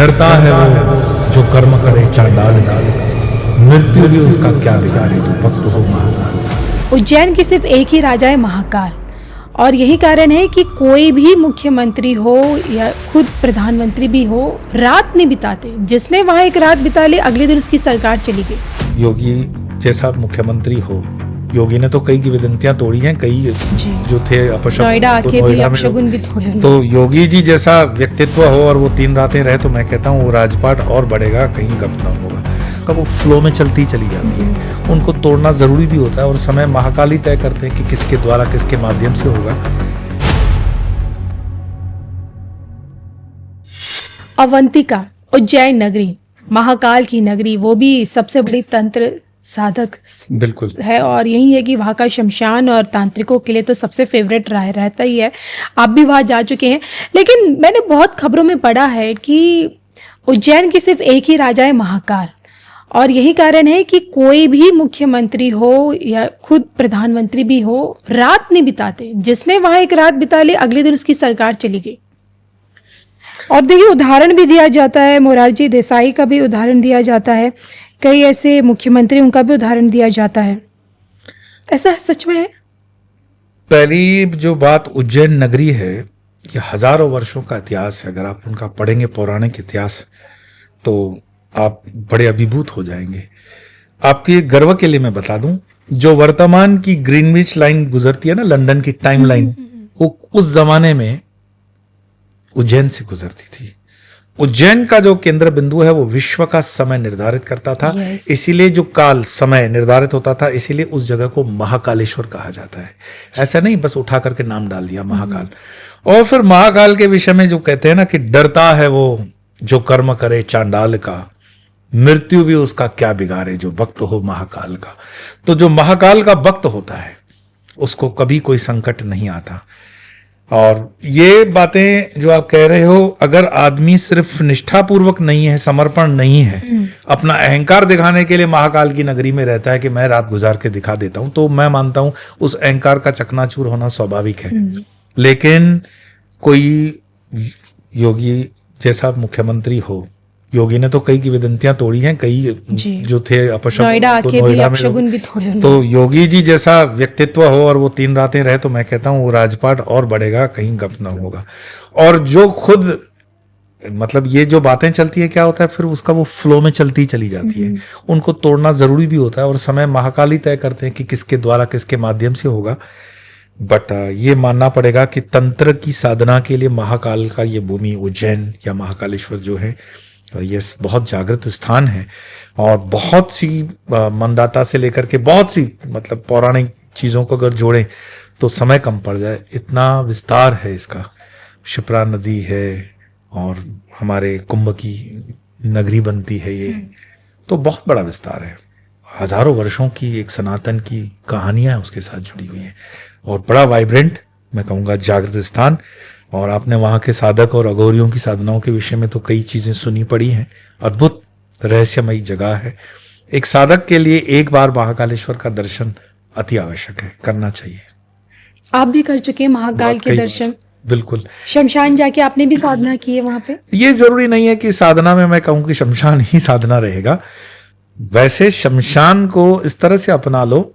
डरता है वो जो कर्म करे चांडाल का, मृत्यु भी उसका क्या बिगाड़े जो भक्त हो महाकाल। उज्जैन की सिर्फ एक ही राजा है महाकाल, और यही कारण है कि कोई भी मुख्यमंत्री हो या खुद प्रधानमंत्री भी हो, रात नहीं बिताते। जिसने वहां एक रात बिता ली, अगले दिन उसकी सरकार चली गई। योगी जैसा मुख्यमंत्री हो, योगी ने तो कई की विदंतियां तोड़ी हैं, कई जो थे अपशगुन, नोएडा आके भी अपशगुन भी तोड़े। तो योगी जी जैसा व्यक्तित्व हो और वो 3 रातें रहे, तो मैं कहता हूँ वो राजपाट और बढ़ेगा, कहीं गप ना होगा। कब वो फ्लो में चलती चली जाती है, उनको तोड़ना जरूरी भी होता है, और समय महाकाल ही तय करते हैं कि किसके द्वारा किसके माध्यम से होगा। अवंतिका, उज्जैन नगरी, महाकाल की नगरी, वो भी सबसे बड़ी तंत्र साधक बिल्कुल है, और यही है कि वहाँ का शमशान और तांत्रिकों के लिए तो सबसे फेवरेट रहता ही है। आप भी वहाँ जा चुके हैं, लेकिन मैंने बहुत खबरों में पढ़ा है कि उज्जैन की सिर्फ एक ही राजा है महाकाल, और यही कारण है कि कोई भी मुख्यमंत्री हो या खुद प्रधानमंत्री भी हो, रात नहीं बिताते। जिसने वहाँ एक रात बिता ली, अगले दिन उसकी सरकार चली गई। और देखिए, उदाहरण भी दिया जाता है, मोरारजी देसाई का भी उदाहरण दिया जाता है, कई ऐसे मुख्यमंत्री, उनका भी उदाहरण दिया जाता है। ऐसा सच में है? पहली जो बात उज्जैन नगरी है, ये हजारों वर्षों का इतिहास है। अगर आप उनका पढ़ेंगे पौराणिक इतिहास, तो आप बड़े अभिभूत हो जाएंगे। आपके गर्व के लिए मैं बता दूं, जो वर्तमान की ग्रीनविच लाइन गुजरती है ना, लंदन की टाइम लाइन, वो उस जमाने में उज्जैन से गुजरती थी। उज्जैन का जो केंद्र बिंदु है, वो विश्व का समय निर्धारित करता था। इसीलिए जो काल समय निर्धारित होता था, इसीलिए उस जगह को महाकालेश्वर कहा जाता है। ऐसा नहीं बस उठा करके नाम डाल दिया महाकाल। और फिर महाकाल के विषय में जो कहते हैं ना कि डरता है वो जो कर्म करे चांडाल का, मृत्यु भी उसका क्या बिगाड़े जो भक्त हो महाकाल का। तो जो महाकाल का भक्त होता है, उसको कभी कोई संकट नहीं आता। और ये बातें जो आप कह रहे हो, अगर आदमी सिर्फ निष्ठापूर्वक नहीं है, समर्पण नहीं है, अपना अहंकार दिखाने के लिए महाकाल की नगरी में रहता है कि मैं रात गुजार के दिखा देता हूं, तो मैं मानता हूं उस अहंकार का चकनाचूर होना स्वाभाविक है। लेकिन कोई योगी जैसा मुख्यमंत्री हो, योगी ने तो कई की विदंतियां तोड़ी हैं, कई जो थे अपशगुन, नोएडा आके भी अपशगुन भी तोड़े। तो योगी जी जैसा व्यक्तित्व हो और वो 3 रातें रहे, तो मैं कहता हूँ वो राजपाट और बढ़ेगा, कहीं गप ना होगा। और जो खुद मतलब ये जो बातें चलती है, क्या होता है फिर उसका वो फ्लो में चलती चली जाती है, उनको तोड़ना जरूरी भी होता है, और समय महाकाल ही तय करते हैं कि किसके द्वारा किसके माध्यम से होगा। बट ये मानना पड़ेगा कि तंत्र की साधना के लिए महाकाल का ये भूमि उज्जैन या महाकालेश्वर जो है, ये बहुत जागृत स्थान है। और बहुत सी मंदाता से लेकर के बहुत सी मतलब पौराणिक चीजों को अगर जोड़ें तो समय कम पड़ जाए, इतना विस्तार है इसका। शिप्रा नदी है और हमारे कुंभ की नगरी बनती है ये, तो बहुत बड़ा विस्तार है। हजारों वर्षों की एक सनातन की कहानियां उसके साथ जुड़ी हुई हैं, और बड़ा वाइब्रेंट, मैं कहूँगा जागृत स्थान। और आपने वहाँ के साधक और अघोरियों की साधनाओं के विषय में तो कई चीजें सुनी पड़ी हैं। अद्भुत रहस्यमयी जगह है। एक साधक के लिए एक बार महाकालेश्वर का दर्शन अति आवश्यक है, करना चाहिए। आप भी कर चुके हैं महाकाल के दर्शन? बिल्कुल। शमशान जाके आपने भी साधना की है वहां पे? ये जरूरी नहीं है कि साधना में मैं कहूँ कि शमशान ही साधना रहेगा। वैसे शमशान को इस तरह से अपना लो,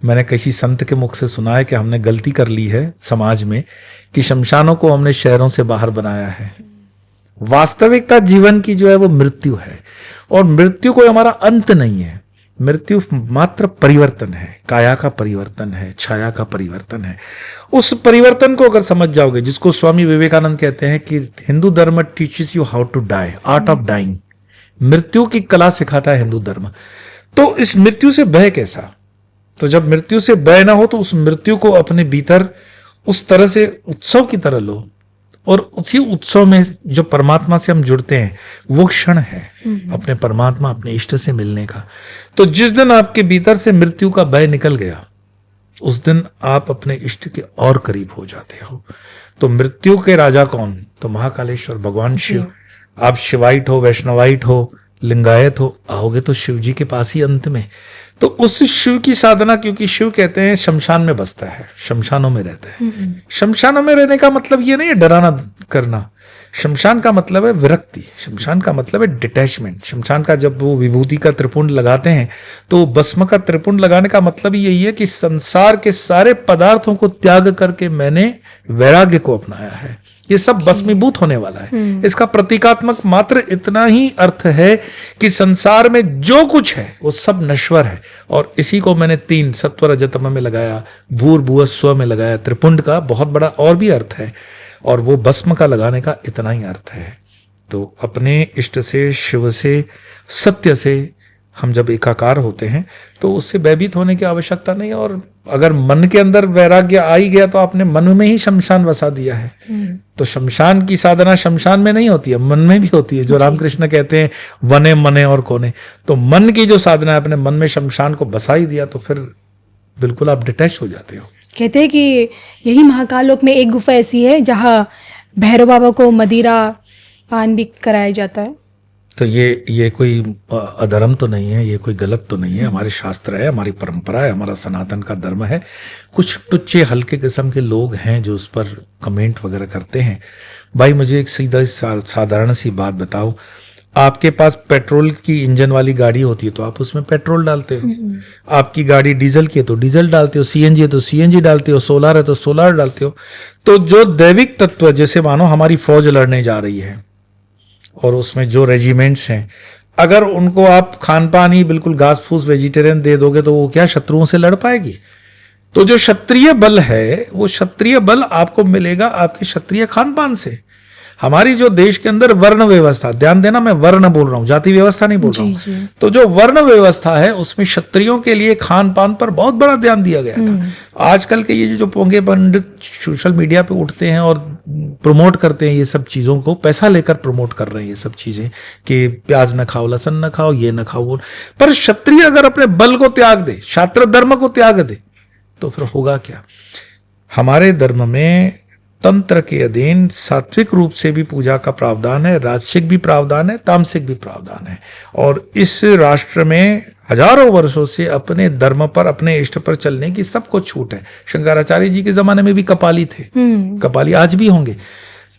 मैंने किसी संत के मुख से सुना है कि हमने गलती कर ली है समाज में कि शमशानों को हमने शहरों से बाहर बनाया है। वास्तविकता जीवन की जो है वो मृत्यु है, और मृत्यु कोई हमारा अंत नहीं है। मृत्यु मात्र परिवर्तन है, काया का परिवर्तन है, छाया का परिवर्तन है। उस परिवर्तन को अगर समझ जाओगे, जिसको स्वामी विवेकानंद कहते हैं कि हिंदू धर्म teaches you how to die, art of dying, मृत्यु की कला सिखाता है हिंदू धर्म। तो इस मृत्यु से भय कैसा? तो जब मृत्यु से भय ना हो, तो उस मृत्यु को अपने भीतर उस तरह से उत्सव की तरह लो, और उसी उत्सव में जो परमात्मा से हम जुड़ते हैं, वो क्षण है अपने परमात्मा, अपने इष्ट से मिलने का। तो जिस दिन आपके भीतर से मृत्यु का भय निकल गया, उस दिन आप अपने इष्ट के और करीब हो जाते हो। तो मृत्यु के राजा कौन? तो महाकालेश्वर भगवान शिव। आप शिवाइट हो, वैष्णवाइट हो, लिंगायत हो, आओगे तो शिव जी के पास ही अंत में। तो उस शिव की साधना, क्योंकि शिव कहते हैं शमशान में बसता है, शमशानों में रहता है। शमशानों में रहने का मतलब ये नहीं है डराना करना, शमशान का मतलब है विरक्ति, शमशान का मतलब है डिटैचमेंट। शमशान का जब वो विभूति का त्रिपुंड लगाते हैं तो भस्म का त्रिपुंड लगाने का मतलब ही यही है कि संसार के सारे पदार्थों को त्याग करके मैंने वैराग्य को अपनाया है। ये सब भस्मीभूत होने वाला है। इसका प्रतीकात्मक मात्र इतना ही अर्थ है कि संसार में जो कुछ है वो सब नश्वर है। और इसी को मैंने 3 सत्व रजतम में लगाया, भूर्भुवः स्वः में लगाया। त्रिपुंड का बहुत बड़ा और भी अर्थ है, और वो भस्म का लगाने का इतना ही अर्थ है। तो अपने इष्ट से, शिव से, सत्य से हम जब एकाकार होते हैं तो उससे भयभीत होने की आवश्यकता नहीं। और अगर मन के अंदर वैराग्य आ ही गया तो आपने मन में ही शमशान बसा दिया है। तो शमशान की साधना शमशान में नहीं होती है, मन में भी होती है। जो रामकृष्ण कहते हैं वने मने और कोने, तो मन की जो साधना है, अपने मन में शमशान को बसा ही दिया तो फिर बिल्कुल आप डिटैच हो जाते हो। कहते हैं कि यही महाकाल लोक में एक गुफा ऐसी है जहाँ भैरव बाबा को मदिरा पान भी कराया जाता है। तो ये कोई अधर्म तो नहीं है, ये कोई गलत तो नहीं है। हमारे शास्त्र है, हमारी परंपरा है, हमारा सनातन का धर्म है। कुछ टुच्चे हल्के किस्म के लोग हैं जो उस पर कमेंट वगैरह करते हैं। भाई मुझे एक सीधा साधारण सी बात बताओ, आपके पास पेट्रोल की इंजन वाली गाड़ी होती है तो आप उसमें पेट्रोल डालते हो, आपकी गाड़ी डीजल की है तो डीजल डालते हो, सीएनजी है तो सीएनजी डालते हो, सोलार है तो सोलार डालते हो। तो जो दैविक तत्व, जैसे मानो हमारी फौज लड़ने जा रही है और उसमें जो रेजिमेंट्स हैं, अगर उनको आप खान पान ही बिल्कुल घास फूस वेजिटेरियन दे दोगे तो वो क्या शत्रुओं से लड़ पाएगी? तो जो क्षत्रिय बल है वो क्षत्रिय बल आपको मिलेगा आपके क्षत्रिय खान पान से। हमारी जो देश के अंदर वर्ण व्यवस्था, ध्यान देना मैं वर्ण बोल रहा हूं, जाति व्यवस्था नहीं बोल रहा हूं। तो जो वर्ण व्यवस्था है उसमें क्षत्रियों के लिए खान पान पर बहुत बड़ा ध्यान दिया गया था। आजकल के ये जो पोंगे पंडित सोशल मीडिया पे उठते हैं और प्रमोट करते हैं ये सब चीजों को, पैसा लेकर प्रमोट कर रहे हैं ये सब चीजें कि प्याज न खाओ, लहसुन न खाओ, ये न खाओ। पर क्षत्रिय अगर अपने बल को त्याग दे, शास्त्र धर्म को त्याग दे, तो फिर होगा क्या? हमारे धर्म में तंत्र के अधीन सात्विक रूप से भी पूजा का प्रावधान है, राजसिक भी प्रावधान है, तामसिक भी प्रावधान है। और इस राष्ट्र में हजारों वर्षों से अपने धर्म पर, अपने इष्ट पर चलने की सबको छूट है। शंकराचार्य जी के जमाने में भी कपाली थे, कपाली आज भी होंगे।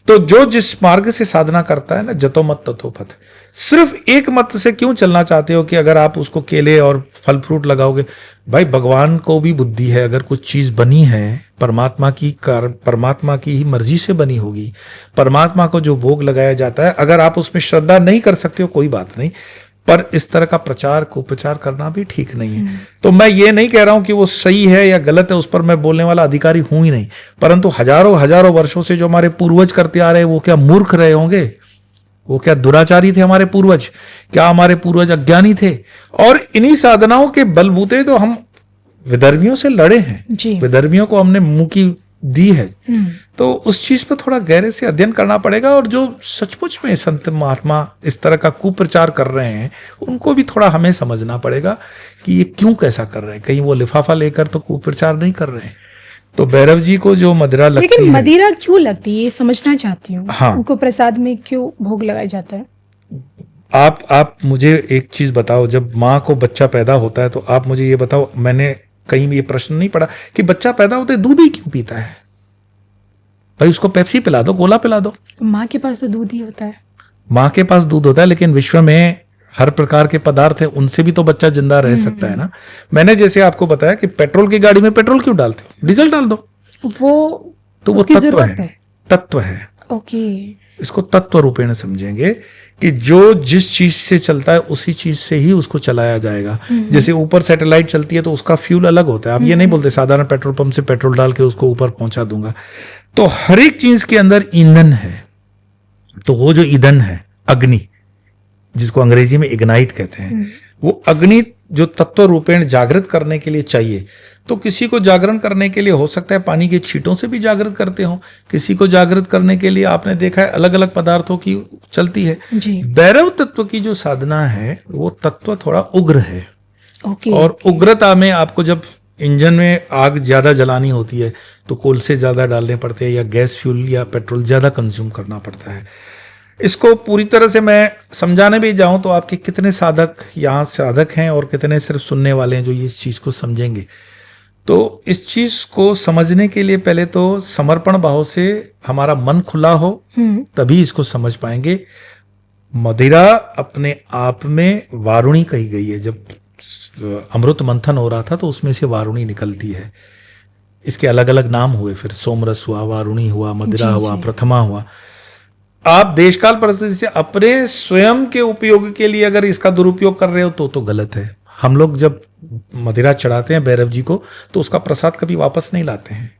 तो जो जिस मार्ग से साधना करता है ना, जतो मत ततो पथ। सिर्फ एक मत से क्यों चलना चाहते हो कि अगर आप उसको केले और फल फ्रूट लगाओगे? भाई भगवान को भी बुद्धि है, अगर कुछ चीज बनी है परमात्मा की कारण, परमात्मा की ही मर्जी से बनी होगी। परमात्मा को जो भोग लगाया जाता है, अगर आप उसमें श्रद्धा नहीं कर सकते हो कोई बात नहीं, पर इस तरह का प्रचार कुप्रचार करना भी ठीक नहीं है। तो मैं ये नहीं कह रहा हूं कि वो सही है या गलत है, उस पर मैं बोलने वाला अधिकारी हूं ही नहीं। परंतु हजारों वर्षों से जो हमारे पूर्वज करते आ रहे हैं, वो क्या मूर्ख रहे होंगे? वो क्या दुराचारी थे हमारे पूर्वज? क्या हमारे पूर्वज अज्ञानी थे? और इन्हीं साधनाओं के बलबूते तो हम विदर्भियों से लड़े हैं, विदर्भियों को हमने मुंह की दी है। तो उस चीज पर थोड़ा गहरे से अध्ययन करना पड़ेगा। और जो सचमुच में संत महात्मा इस तरह का कुप्रचार कर रहे हैं, उनको भी थोड़ा हमें समझना पड़ेगा कि ये क्यों कैसा कर रहे हैं। कहीं वो लिफाफा लेकर तो कुप्रचार नहीं कर रहे हैं। तो भैरव जी को जो मदिरा लगती है, लेकिन मदिरा क्यों लगती है ये समझना चाहती हूँ। हाँ, उनको प्रसाद में क्यों भोग लगाया जाता है? आप मुझे एक चीज बताओ, जब माँ को बच्चा पैदा होता है तो आप मुझे ये बताओ, मैंने कहीं भी ये प्रश्न नहीं पढ़ा कि बच्चा पैदा होते दूध ही क्यों पीता है? भाई उसको पेप्सी पिला दो, कोला पिला दो। माँ के पास तो दूध ही होता है। माँ के पास दूध होता है, लेकिन विश्व में हर प्रकार के पदार्थ है, उनसे भी तो बच्चा जिंदा रह सकता है ना। मैंने जैसे आपको बताया कि पेट्रोल की गाड़ी में पेट्रोल क्यों डालते हो, डीजल डाल दो। वो तो वो तत्व है, तत्व है। ओके, इसको तत्व रूपेण समझेंगे कि जो जिस चीज से चलता है उसी चीज से ही उसको चलाया जाएगा। जैसे ऊपर सैटेलाइट चलती है तो उसका फ्यूल अलग होता है। आप ये नहीं बोलते साधारण पेट्रोल पंप से पेट्रोल डाल के उसको ऊपर पहुंचा दूंगा। तो हर एक चीज के अंदर ईंधन है। तो वो जो ईंधन है, अग्नि, जिसको अंग्रेजी में इग्नाइट कहते हैं, वो अग्नि जो तत्व रूपेण जागृत करने के लिए चाहिए। तो किसी को जागरण करने के लिए हो सकता है पानी के छींटों से भी जागृत करते हो, किसी को जागृत करने के लिए आपने देखा है अलग अलग पदार्थों की चलती है। भैरव तत्व की जो साधना है वो तत्व थोड़ा उग्र है। और उग्रता में आपको जब इंजन में आग ज्यादा जलानी होती है तो कोलसे ज्यादा डालने पड़ते हैं, या गैस फ्यूल या पेट्रोल ज्यादा कंज्यूम करना पड़ता है। इसको पूरी तरह से मैं समझाने भी जाऊं तो आपके कितने साधक यहाँ साधक हैं और कितने सिर्फ सुनने वाले हैं जो इस चीज को समझेंगे। तो इस चीज को समझने के लिए पहले तो समर्पण भाव से हमारा मन खुला हो, तभी इसको समझ पाएंगे। मदिरा अपने आप में वारुणी कही गई है। जब अमृत मंथन हो रहा था तो उसमें से वारुणी निकलती है। इसके अलग अलग नाम हुए, फिर सोमरस हुआ, वारुणी हुआ, मदिरा हुआ, प्रथमा हुआ। आप देशकाल परिस्थिति से अपने स्वयं के उपयोग के लिए अगर इसका दुरुपयोग कर रहे हो तो गलत है। हम लोग जब मदिरा चढ़ाते हैं भैरव जी को तो उसका प्रसाद कभी वापस नहीं लाते हैं।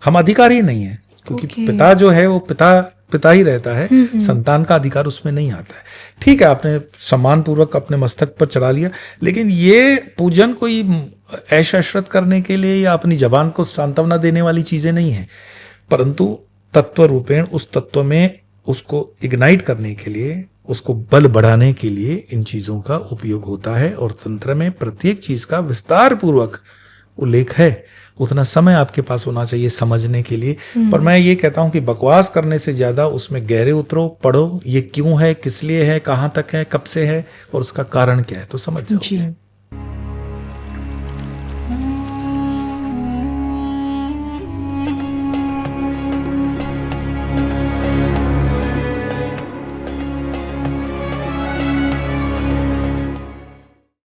हम अधिकारी नहीं है, क्योंकि पिता जो है वो पिता ही रहता है, संतान का अधिकार उसमें नहीं आता है। ठीक है, आपने सम्मान पूर्वक अपने मस्तक पर चढ़ा लिया, लेकिन ये पूजन कोई ऐश अशरत करने के लिए या अपनी जबान को सांत्वना देने वाली चीजें नहीं है, परंतु तत्व रूपेण उस तत्व में उसको इग्नाइट करने के लिए, उसको बल बढ़ाने के लिए इन चीजों का उपयोग होता है। और तंत्र में प्रत्येक चीज का विस्तार पूर्वक उल्लेख है। उतना समय आपके पास होना चाहिए समझने के लिए। पर मैं ये कहता हूं कि बकवास करने से ज्यादा उसमें गहरे उतरो, पढ़ो, ये क्यों है, किस लिए है, कहाँ तक है, कब से है और उसका कारण क्या है, तो समझ जाओ।